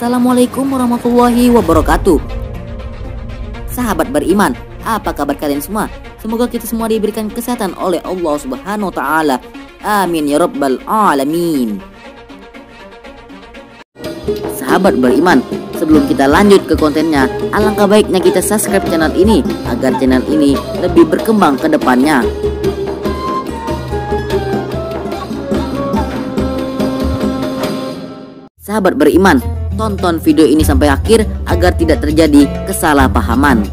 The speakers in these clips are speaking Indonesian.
Assalamualaikum warahmatullahi wabarakatuh. Sahabat beriman, apa kabar kalian semua? Semoga kita semua diberikan kesehatan oleh Allah Subhanahu wa taala. Amin ya rabbal alamin. Sahabat beriman, sebelum kita lanjut ke kontennya, alangkah baiknya kita subscribe channel ini agar channel ini lebih berkembang ke depannya. Sahabat beriman, tonton video ini sampai akhir agar tidak terjadi kesalahpahaman.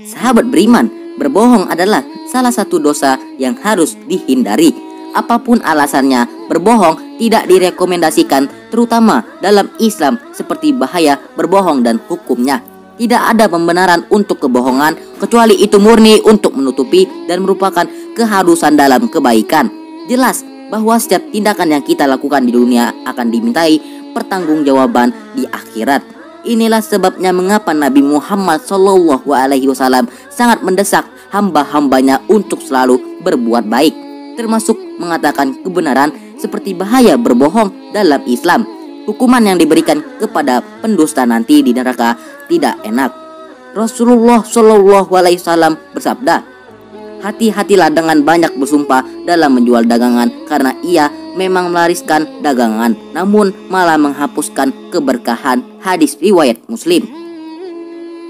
Sahabat beriman, berbohong adalah salah satu dosa yang harus dihindari. Apapun alasannya, berbohong tidak direkomendasikan, terutama dalam Islam, seperti bahaya berbohong dan hukumnya. Tidak ada pembenaran untuk kebohongan kecuali itu murni untuk menutupi dan merupakan keharusan dalam kebaikan. Jelas bahwa setiap tindakan yang kita lakukan di dunia akan dimintai pertanggungjawaban di akhirat. Inilah sebabnya mengapa Nabi Muhammad SAW sangat mendesak hamba-hambanya untuk selalu berbuat baik, termasuk mengatakan kebenaran seperti bahaya berbohong dalam Islam. Hukuman yang diberikan kepada pendusta nanti di neraka tidak enak. Rasulullah SAW bersabda, hati-hatilah dengan banyak bersumpah dalam menjual dagangan, karena ia memang melariskan dagangan namun malah menghapuskan keberkahan. Hadis riwayat Muslim.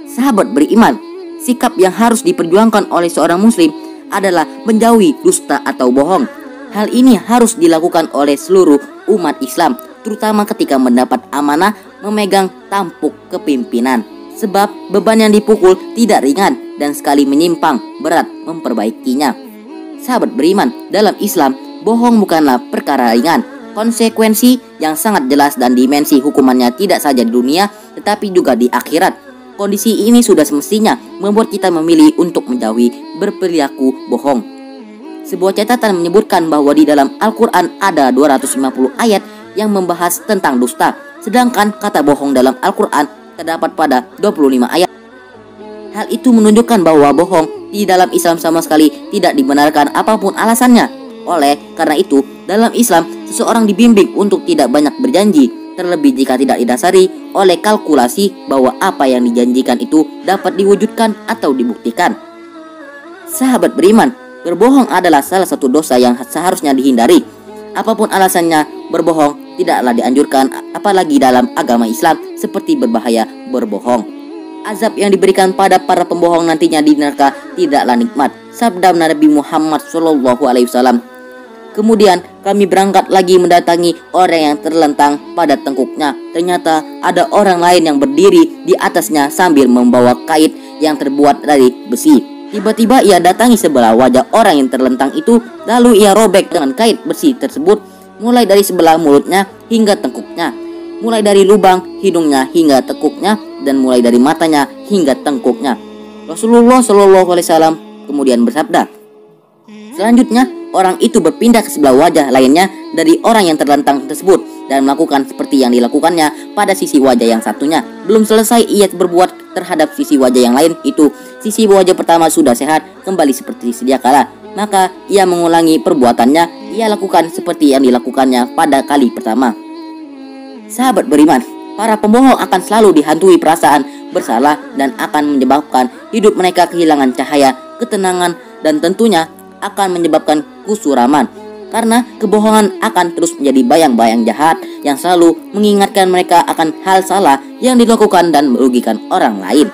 Sahabat beriman, sikap yang harus diperjuangkan oleh seorang muslim adalah menjauhi dusta atau bohong. Hal ini harus dilakukan oleh seluruh umat Islam, terutama ketika mendapat amanah memegang tampuk kepimpinan. Sebab beban yang dipukul tidak ringan dan sekali menyimpang berat memperbaikinya. Sahabat beriman, dalam Islam, bohong bukanlah perkara ringan. Konsekuensi yang sangat jelas dan dimensi hukumannya tidak saja di dunia tetapi juga di akhirat. Kondisi ini sudah semestinya membuat kita memilih untuk menjauhi berperilaku bohong. Sebuah catatan menyebutkan bahwa di dalam Al-Quran ada 250 ayat yang membahas tentang dusta, sedangkan kata bohong dalam Al-Quran terdapat pada 25 ayat. Hal itu menunjukkan bahwa bohong di dalam Islam sama sekali tidak dibenarkan apapun alasannya. Oleh karena itu, dalam Islam seseorang dibimbing untuk tidak banyak berjanji, terlebih jika tidak didasari oleh kalkulasi bahwa apa yang dijanjikan itu dapat diwujudkan atau dibuktikan. Sahabat beriman, berbohong adalah salah satu dosa yang seharusnya dihindari. Apapun alasannya, berbohong tidaklah dianjurkan, apalagi dalam agama Islam, seperti berbahaya berbohong. Azab yang diberikan pada para pembohong nantinya di neraka tidaklah nikmat. Sabda Nabi Muhammad SAW. Kemudian kami berangkat lagi mendatangi orang yang terlentang pada tengkuknya. Ternyata ada orang lain yang berdiri di atasnya sambil membawa kait yang terbuat dari besi. Tiba-tiba ia datangi sebelah wajah orang yang terlentang itu, lalu ia robek dengan kait besi tersebut, mulai dari sebelah mulutnya hingga tengkuknya, mulai dari lubang hidungnya hingga tengkuknya, dan mulai dari matanya hingga tengkuknya. Rasulullah SAW kemudian bersabda, selanjutnya orang itu berpindah ke sebelah wajah lainnya dari orang yang terlentang tersebut dan melakukan seperti yang dilakukannya pada sisi wajah yang satunya. Belum selesai ia berbuat terhadap sisi wajah yang lain itu, sisi wajah pertama sudah sehat kembali seperti sedia kala. Maka ia mengulangi perbuatannya, ia lakukan seperti yang dilakukannya pada kali pertama. Sahabat beriman, para pembohong akan selalu dihantui perasaan bersalah dan akan menyebabkan hidup mereka kehilangan cahaya, ketenangan, dan tentunya akan menyebabkan kusuraman. Karena kebohongan akan terus menjadi bayang-bayang jahat yang selalu mengingatkan mereka akan hal salah yang dilakukan dan merugikan orang lain.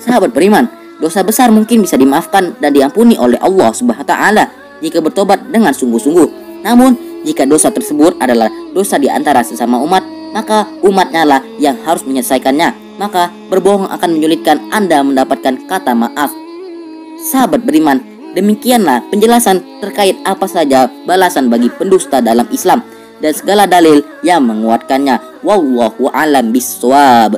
Sahabat beriman, dosa besar mungkin bisa dimaafkan dan diampuni oleh Allah Subhanahu wa taala jika bertobat dengan sungguh-sungguh. Namun, jika dosa tersebut adalah dosa di antara sesama umat, maka umatnya lah yang harus menyelesaikannya. Maka berbohong akan menyulitkan Anda mendapatkan kata maaf. Sahabat beriman, demikianlah penjelasan terkait apa saja balasan bagi pendusta dalam Islam dan segala dalil yang menguatkannya. Wallahu a'lam bishawab.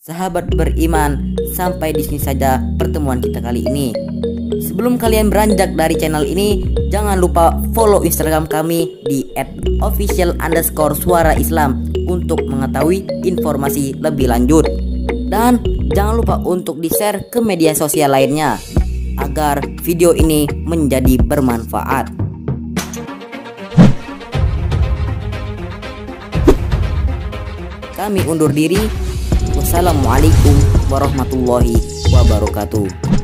Sahabat beriman, sampai di sini saja pertemuan kita kali ini. Sebelum kalian beranjak dari channel ini, jangan lupa follow Instagram kami di @official_suara Islam untuk mengetahui informasi lebih lanjut. Dan jangan lupa untuk di-share ke media sosial lainnya agar video ini menjadi bermanfaat. Kami undur diri. Wassalamualaikum warahmatullahi wabarakatuh.